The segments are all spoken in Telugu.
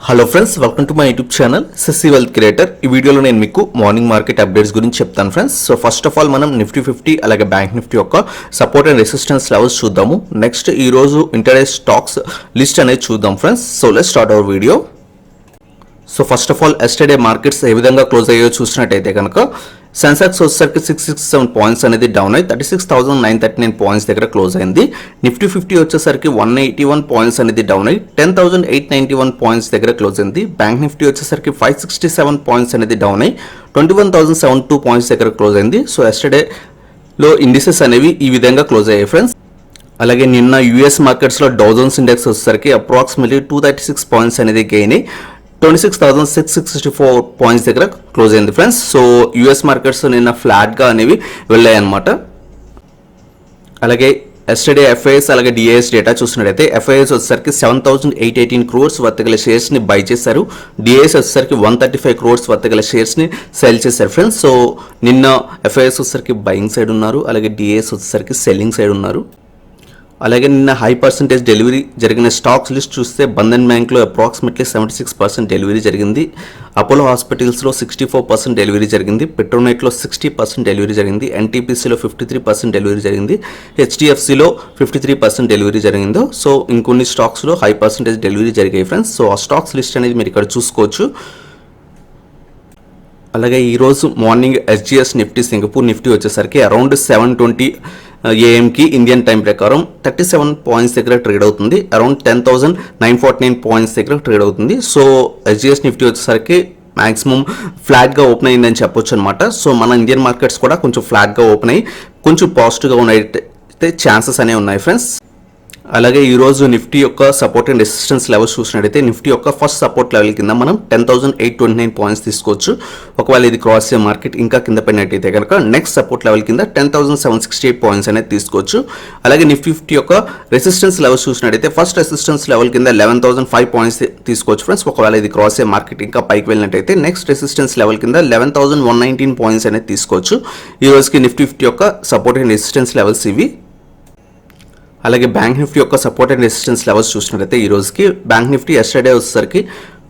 Hello friends, welcome to my YouTube channel CC wealth creator. ఈ వీడియోలో నేను మీకు మార్నింగ్ మార్కెట్ అప్డేట్స్ గురించి చెప్తాను friends. So first of all మనం నిఫ్టీ 50 అలాగే బ్యాంక్ నిఫ్టీ యొక్క సపోర్ట్ అండ్ రెసిస్టెన్స్ లెవెల్స్ చూద్దాము. నెక్స్ట్ ఈ రోజు ఇంటర్డే స్టాక్స్ లిస్ట్ అనేది చూద్దాం friends. So let's start our video. So first of all yesterday markets ఏ విధంగా క్లోజ్ అయ్యో చూసినట్టయితే కనుక సెన్సెక్స్ వచ్చేసరికి 667 పాయింట్స్ అనేది డౌన్ అయ్యి 36,939 పాయింట్స్ దగ్గర క్లోజ్ అయింది. నిఫ్టీ 50 వచ్చేసరికి 181 పాయింట్స్ అనేది డౌన్ అయ్యి 10,891 పాయింట్స్ దగ్గర క్లోజ్ అయింది. బ్యాంక్ నిఫ్టీ వచ్చేసరికి 567 పాయింట్స్ అనేది డౌన్ అయ్యి 21,072 పాయింట్స్ దగ్గర క్లోజ్ అయింది. సో ఎస్టర్డేలో ఇండిసెస్ అనేవి ఈ విధంగా క్లోజ్ అయ్యాయి ఫ్రెండ్స్. అలాగే నిన్న యూఎస్ మార్కెట్స్లో డౌ జోన్స్ ఇండెక్స్ వచ్చేసరికి అప్రాక్సిమేట్లీ 236 పాయింట్స్ అనేది గెయిన్ అయ్యి 26,664 పాయింట్స్ దగ్గర క్లోజ్ అయింది ఫ్రెండ్స్. సో యూఎస్ మార్కెట్స్ నిన్న ఫ్లాట్గా అనేవి వెళ్ళాయి అన్నమాట. అలాగే ఎస్టర్డే ఎఫ్ఐఎస్ అలాగే డిఐఎస్ డేటా చూసినట్టయితే ఎఫ్ఐఎస్ వచ్చేసరికి 7,818 crores వర్త్ గల షేర్స్ని బై చేశారు. డిఐఎస్ వచ్చేసరికి 135 crores వర్త్ గల షేర్స్ని సెల్ చేశారు ఫ్రెండ్స్. సో నిన్న ఎఫ్ఐఎస్ వచ్చేసరికి బయింగ్ సైడ్ ఉన్నారు, అలాగే డిఐఎస్ వచ్చేసరికి సెల్లింగ్ సైడ్ ఉన్నారు. అలాగే నిన్న హై పర్సెంటేజ్ డెలివరీ జరిగిన స్టాక్స్ లిస్ట్ చూస్తే బంధన్ బ్యాంక్లో అప్రాక్సిమేట్లీ 76% డెలివరీ జరిగింది. అపోలో హాస్పిటల్స్లో 64% డెలివరీ జరిగింది. పెట్రోనైట్లో 60% డెలివరీ జరిగింది. ఎన్టీపీసీలో 53% డెలివరీ జరిగింది. హెచ్డిఎఫ్సిలో 53% డెలివరీ జరిగిందో. సో ఇంకొన్ని స్టాక్స్లో హై పర్సెంటేజ్ డెలివరీ జరిగాయి ఫ్రెండ్స్. సో ఆ స్టాక్స్ లిస్ట్ అనేది మీరు ఇక్కడ చూసుకోవచ్చు. అలాగే ఈరోజు morning SGS Nifty Singapore Nifty వచ్చేసరికి అరౌండ్ 7:20 ఏఎంకి ఇండియన్ టైం ప్రకారం 37 పాయింట్స్ దగ్గర ట్రేడ్ అవుతుంది. అరౌండ్ 10,949 పాయింట్స్ దగ్గర ట్రేడ్ అవుతుంది. సో ఎస్జిఎస్ నిఫ్టీ వచ్చేసరికి మ్యాక్సిమం ఫ్లాట్గా ఓపెన్ అయిందని చెప్పొచ్చు అనమాట. సో మన ఇండియన్ మార్కెట్స్ కూడా కొంచెం ఫ్లాట్గా ఓపెన్ అయ్యి కొంచెం పాజిటివ్గా ఉన్నట్టే ఛాన్సెస్ అనేవి ఉన్నాయి ఫ్రెండ్స్. అలాగే ఈరోజు నిఫ్టీ యొక్క సపోర్ట్ అండ్ రెసిస్టెన్స్ లెవెల్స్ చూసినట్టయితే నిఫ్టీ యొక్క ఫస్ట్ సపోర్ట్ లెవెల్ కింద మనం 10,829 పాయింట్స్ తీసుకోవచ్చు. ఒకవేళ ఇది క్రాస్ అయ్యే మార్కెట్ ఇంకా కింద పడినట్టయితే కనుక నెక్స్ట్ సపోర్ట్ లెవెల్ కింద 10,768 పాయింట్స్ అనేది తీసుకోవచ్చు. అలాగే నిఫ్టీ 50 యొక్క రెసిస్టెన్స్ లెవెల్స్ చూసినట్టయితే ఫస్ట్ రెసిస్టెన్స్ లెవెల్ కింద 11,005 పాయింట్స్ తీసుకోవచ్చు ఫ్రెండ్స్. ఒకవేళ ఇది క్రాస్ అయ్యే మార్కెట్ ఇంకా పైకి వెళ్ళినట్టయితే నెక్స్ట్ రెసిస్టెన్స్ లెవెల్ కింద 11,119 పాయింట్స్ అనేది తీసుకోవచ్చు. ఈ రోజుకి నిఫ్టీ 50 యొక్క సపోర్ట్ అండ్ రెసిస్టెన్స్ లెవెల్స్ ఇవి. అలాగే బ్యాంక్ నిఫ్టీ యొక్క సపోర్ట్ అండ్ రెసిస్టెన్స్ లెవెల్స్ చూసినట్లయితే ఈ రోజుకి బ్యాంక్ నిఫ్టీ ఎస్టర్డే వచ్చేసరికి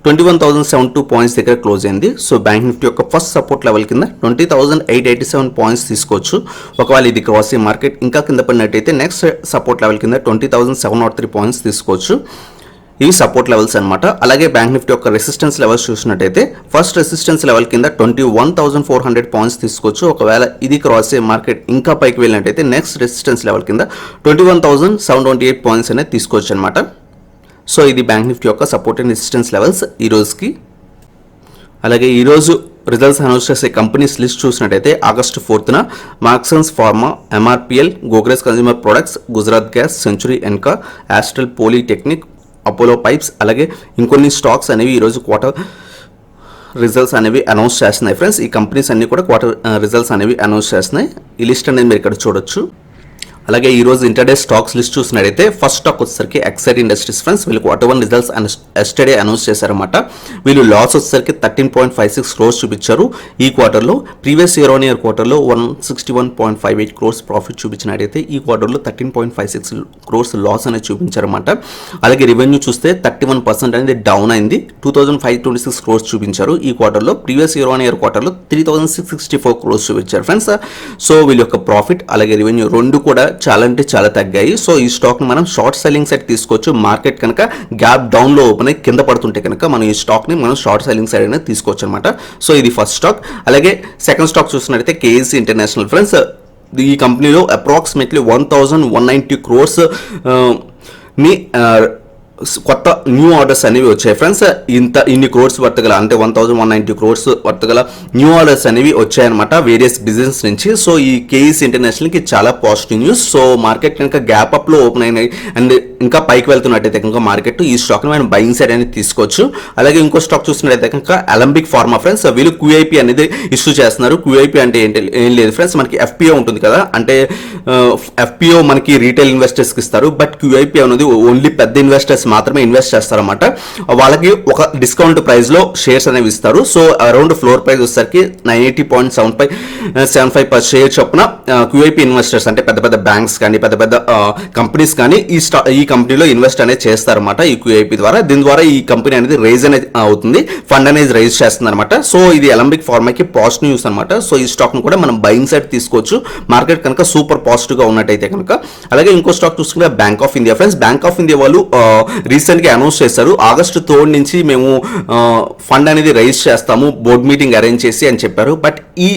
21,072 పాయింట్స్ దగ్గర క్లోజ్ అయింది. సో బ్యాంక్ నిఫ్టీ యొక్క ఫస్ట్ సపోర్ట్ లెవెల్ కింద 20,887 పాయింట్స్ తీసుకోవచ్చు. ఒకవేళ ఇది క్రాస్ అయ్యే మార్కెట్ ఇంకా కింద పడినట్టయితే నెక్స్ట్ సపోర్ట్ లెవెల్ కింద 20,703 పాయింట్స్ తీసుకోవచ్చు. ఇవి సపోర్ట్ లెవెల్స్ అనమాట. అలాగే బ్యాంక్ నిఫ్టీ యొక్క రెసిస్టెన్స్ లెవెల్స్ చూసినట్టయితే ఫస్ట్ రెసిస్టెన్స్ లెవెల్ కింద 21,400 పాయింట్స్ తీసుకోవచ్చు. ఒకవేళ ఇది క్రాస్ అయ్యే మార్కెట్ ఇంకా పైకి వెళ్ళినట్టయితే నెక్స్ట్ రెసిస్టెన్స్ లెవెల్ కింద 21,728 పాయింట్స్ అనేది తీసుకోవచ్చు అనమాట. సో ఇది బ్యాంక్ నిఫ్టీ యొక్క సపోర్ట్ అండ్ రెసిస్టెన్స్ లెవెల్స్ ఈ రోజుకి. అలాగే ఈరోజు రిజల్ట్స్ అనౌన్స్ చేసే కంపెనీస్ లిస్ట్ చూసినట్టయితే ఆగస్టు 4న Marksans pharma, MRPL, Godrej consumer products, Gujarat gas, century Enka, astral polytechnic, Apollo pipes అలాగే ఇంకొన్ని స్టాక్స్ అనేవి ఈరోజు క్వార్టర్ రిజల్ట్స్ అనేవి అనౌన్స్ చేస్తున్నాయి ఫ్రెండ్స్. ఈ కంపెనీస్ అన్ని కూడా క్వార్టర్ రిజల్ట్స్ అనేవి అనౌన్స్ చేస్తున్నాయి. ఈ లిస్ట్ అనేది మీరు ఇక్కడ చూడొచ్చు. అలాగే ఈరోజు ఇంటర్డే స్టాక్స్ లిస్ట్ చూసినట్టయితే ఫస్ట్ స్టాక్ వచ్చేసరికి ఎక్సైడ్ ఇండస్ట్రీస్ ఫ్రెండ్స్. వీళ్ళు Q1 రిజల్ట్స్ ఎస్టర్డే అనౌన్స్ చేశారన్నమాట. వీళ్ళు లాస్ వచ్చేసరికి 13.56 crores చూపించారు ఈ క్వార్టర్లో. ప్రీవియస్ ఇయర్ ఆన్ ఇయర్ క్వార్టర్లో 161.58 crores ప్రాఫిట్ చూపించినట్టయితే ఈ క్వార్టర్లో 13.56 crores లాస్ అనేది చూపించారన్నమాట. అలాగే రెవెన్యూ చూస్తే 31% అనేది డౌన్ అయింది. 2,526 crores చూపించారు ఈ క్వార్టర్లో. ప్రీవియస్ ఇయర్ ఆన్ ఇయర్ క్వార్టర్లో 3,664 crores చూపించారు ఫ్రెండ్స్. సో వీళ్ళ యొక్క ప్రాఫిట్ అలాగే రెవెన్యూ రెండు కూడా చాలా అంటే చాలా తగ్గాయి. సో ఈ స్టాక్ని మనం షార్ట్ సెల్లింగ్ సైడ్ తీసుకోవచ్చు. మార్కెట్ కనుక గ్యాప్ డౌన్లో ఓపెన్ అయ్యి కింద పడుతుంటే కనుక మనం ఈ స్టాక్ని మనం షార్ట్ సెల్లింగ్ సైడ్ అనేది తీసుకోవచ్చు అనమాట. సో ఇది ఫస్ట్ స్టాక్. అలాగే సెకండ్ స్టాక్ చూసినట్టయితే కేఎస్సీ ఇంటర్నేషనల్ ఫ్రెండ్స్. ఈ కంపెనీలో అప్రాక్సిమేట్లీ 1,190 crores ని కొత్త న్యూ ఆర్డర్స్ అనేవి వచ్చాయి ఫ్రెండ్స్. ఇన్ని క్రోర్స్ వర్తగల అంటే 1,190 crores వర్తగల న్యూ ఆర్డర్స్ అనేవి వచ్చాయన్నమాట వేరియస్ బిజినెస్ నుంచి. సో ఈ కేఈసీ ఇంటర్నేషనల్కి చాలా పాజిటివ్ న్యూస్. సో మార్కెట్ కనుక గ్యాప్ అప్లో ఓపెన్ అయినాయి అండ్ ఇంకా పైకి వెళ్తున్నట్టయితే కనుక మార్కెట్ ఈ స్టాక్ని మనం బయింగ్ సైడ్ అనేది తీసుకోవచ్చు. అలాగే ఇంకో స్టాక్ చూసినట్టయితే కనుక అలంబిక్ ఫార్మా ఫ్రెండ్స్. వీళ్ళు QIP అనేది ఇష్యూ చేస్తున్నారు. QIP అంటే ఏం లేదు ఫ్రెండ్స్, మనకి FPO ఉంటుంది కదా, అంటే FPO మనకి రీటైల్ ఇన్వెస్టర్స్కి ఇస్తారు. బట్ QIP అనేది ఓన్లీ పెద్ద ఇన్వెస్టర్స్ మాత్రమే ఇన్వెస్ట్ చేస్తారన్నమాట. వాళ్ళకి ఒక డిస్కౌంట్ ప్రైస్లో షేర్స్ అనేవి ఇస్తారు. సో అరౌండ్ ఫ్లోర్ ప్రైస్ వచ్చేసరికి 90.75 per share చొప్పున క్యూఐపీ ఇన్వెస్టర్స్ అంటే పెద్ద పెద్ద బ్యాంక్స్ కానీ పెద్ద పెద్ద కంపెనీస్ కానీ ఈ కంపెనీలో ఇన్వెస్ట్ అనేది చేస్తారన్నమాట ఈ క్యూఐపీ ద్వారా. దీని ద్వారా ఈ కంపెనీ అనేది రైజ్ అనేది అవుతుంది, ఫండ్ అనేది రైజ్ చేస్తుంది అనమాట. సో ఇది అలంబిక్ ఫార్మాకి పాజిటివ్ న్యూస్ అనమాట. సో ఈ స్టాక్ ను కూడా మనం బయింగ్ సైడ్ తీసుకోవచ్చు మార్కెట్ కనుక సూపర్ పాజిటివ్ గా ఉన్నట్టయితే కనుక. అలాగే ఇంకో స్టాక్ చూసుకుంటే bank of India friends. Bank of India వాళ్ళు రీసెంట్ గా అనౌన్స్ చేశారు ఆగస్టు 3 నుంచి మేము ఫండ్ అనేది రైజ్ చేస్తాము బోర్డ్ మీటింగ్ అరేంజ్ చేసి అని చెప్పారు. బట్ ఈ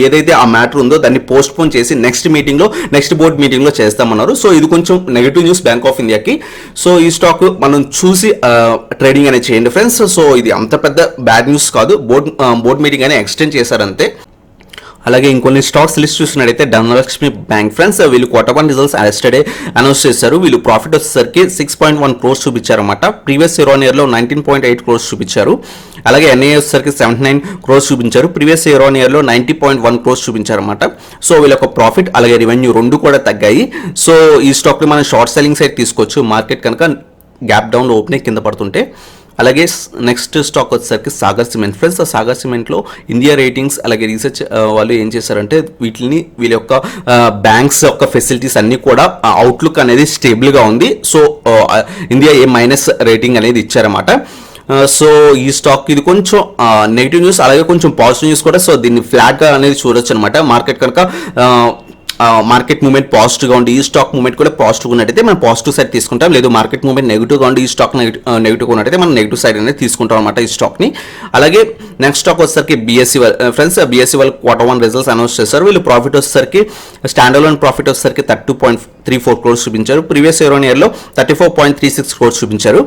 ఏదైతే ఆ మ్యాటర్ ఉందో దాన్ని పోస్ట్ పోన్ చేసి నెక్స్ట్ బోర్డ్ మీటింగ్ లో చేస్తామన్నారు. సో ఇది కొంచెం నెగిటివ్ న్యూస్ బ్యాంక్ ఆఫ్ ఇండియాకి. సో ఈ స్టాక్ మనం చూసి ట్రేడింగ్ అనేది చేయండి ఫ్రెండ్స్. సో ఇది అంత పెద్ద బ్యాడ్ న్యూస్ కాదు, బోర్డ్ మీటింగ్ అనేది ఎక్స్టెండ్ చేశారంతే. అలాగే ఇంకొన్ని స్టాక్స్ లిస్ట్ చూసినట్టయితే ధనలక్ష్మి బ్యాంక్ ఫ్రెండ్స్. వీళ్ళు Q1 రిజల్ట్స్ ఎస్టర్డే అనౌన్స్ చేశారు. వీళ్ళు ప్రాఫిట్ వచ్చేసరికి 6.1 crores చూపించారన్నమాట. ప్రీవియస్ ఇయర్ లో 19.8 crores చూపించారు. అలాగే ఎన్ఐ వచ్చేసరికి 79 crores చూపించారు. ప్రీవియస్ ఇయర్ లో 90.1 crores చూపించారన్నమాట. సో వీళ్ళ యొక్క ప్రాఫిట్ అలాగే రెవెన్యూ రెండు కూడా తగ్గాయి. సో ఈ స్టాక్ ని మనం షార్ట్ సెల్లింగ్ సైడ్ తీసుకోవచ్చు మార్కెట్ కనుక గ్యాప్ డౌన్ లో ఓపెనింగ్ కింద పడుతుంటే. అలాగే నెక్స్ట్ స్టాక్ వచ్చేసరికి సాగర్ సిమెంట్ ఫ్రెండ్స్. సాగర్ సిమెంట్లో ఇండియా రేటింగ్స్ అలాగే రీసెర్చ్ వాళ్ళు ఏం చేశారంటే వీళ్ళ యొక్క బ్యాంక్స్ యొక్క ఫెసిలిటీస్ అన్నీ కూడా అవుట్లుక్ అనేది స్టేబుల్గా ఉంది. సో ఇండియా A- రేటింగ్ అనేది ఇచ్చారన్నమాట. సో ఈ స్టాక్ ఇది కొంచెం నెగిటివ్ న్యూస్ అలాగే కొంచెం పాజిటివ్ న్యూస్ కూడా. సో దీన్ని ఫ్లాట్గా అనేది చూడొచ్చు అనమాట మార్కెట్ కనుక మార్కెట్ మూవ్మెంట్ పాజిటివ్గా ఉండి ఈ స్టాక్ మూవ్మెంట్ కూడా పాజిటివ్గా ఉన్నట్టయితే మనం పాజిటివ్ సైడ్ తీసుకుంటాం. లేదు మార్కెట్ మూవ్మెంట్ నెగిటివ్గా ఉండి ఈ స్టాక్ నెగిటివ్గా ఉన్నట్టయితే మనం నెగిటివ్ సైడ్ అనేది తీసుకుంటాం అనమాట ఈ స్టాక్ని. అలాగే నెక్స్ట్ స్టాక్ వచ్చేసరికి BSE ఫ్రెండ్స్. BSE వాళ్ళు Q1 రిజల్ట్స్ అనౌన్స్ చేశారు. వీళ్ళు ప్రాఫిట్ వచ్చేసరికి స్టాండ్ అలోన్ ప్రాఫిట్ వచ్చేసరికి 32.34 crores చూపించారు. ప్రీవియస్ ఇయర్లో 34.36 crores చూపించారు.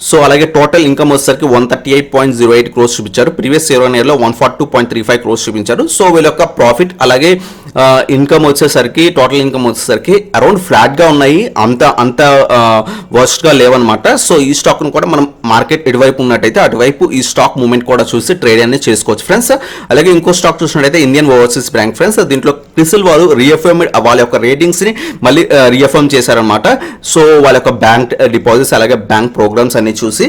సో అలాగే టోటల్ ఇన్కమ్ వచ్చేసరికి 138.08 crores చూపించారు. ప్రీవియస్ ఇయర్లో 142.35 crores చూపించారు. సో వీళ్ళ యొక్క ప్రాఫిట్ అలాగే ఇన్కమ్ వచ్చేసరికి టోటల్ ఇన్కమ్ వచ్చేసరికి అరౌండ్ ఫ్లాట్గా ఉన్నాయి, అంత వర్స్ట్గా లేవన్నమాట. సో ఈ స్టాక్ను కూడా మనం మార్కెట్ ఎటువైపు ఉన్నట్టయితే అటువైపు ఈ స్టాక్ మూవ్మెంట్ కూడా చూసి ట్రేడ్ అనేది చేసుకోవచ్చు ఫ్రెండ్స్. అలాగే ఇంకో స్టాక్ చూసినట్టయితే ఇండియన్ ఓవర్సీస్ బ్యాంక్ ఫ్రెండ్స్. దీంట్లో క్రిసిల్ వాళ్ళు వాళ్ళ యొక్క రేటింగ్స్ని మళ్ళీ రీఅఫర్మ్ చేశారనమాట. సో వాళ్ళ యొక్క బ్యాంక్ డిపాజిట్స్ అలాగే బ్యాంక్ ప్రోగ్రామ్స్ అన్ని చూసి.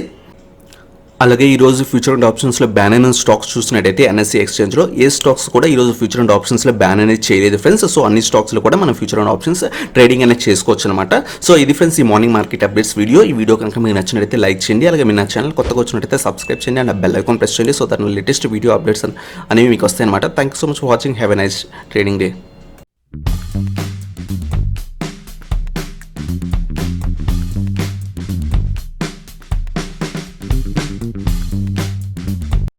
అలాగే ఈరోజు ఫ్యూచర్ అండ్ ఆప్షన్స్లో బ్యాన్ అయిన స్టాక్స్ చూసినట్టయితే NSE ఎక్స్చేంజ్లో ఏ స్టాక్స్ కూడా ఈరోజు ఫ్యూచర్ అండ్ ఆప్షన్స్లో బ్యాన్ అనేది చేయలేదు ఫ్రెండ్స్. సో అన్ని స్టాక్స్లో కూడా మనం ఫ్యూచర్ అండ్ ఆప్షన్స్ ట్రేడింగ్ అనేది చేసుకోవచ్చు అనమాట. సో ఇది ఫ్రెండ్స్ ఈ మార్నింగ్ మార్కెట్ అప్డేట్స్ వీడియో. ఈ వీడియో కనుక మీకు నచ్చినట్టయితే లైక్ చేయండి. అలాగే మీ నా ఛానల్ కొత్తగా వచ్చినట్టయితే సబ్స్క్రైబ్ చేయండి అండ్ బెల్ ఐకాన్ ప్రెస్ చేయండి. సో దాని లేటెస్ట్ వీడియో అప్డేట్స్ అనేవి మీకు వస్తాయి అనమాట. Thank you so much for watching. Have a nice trading day.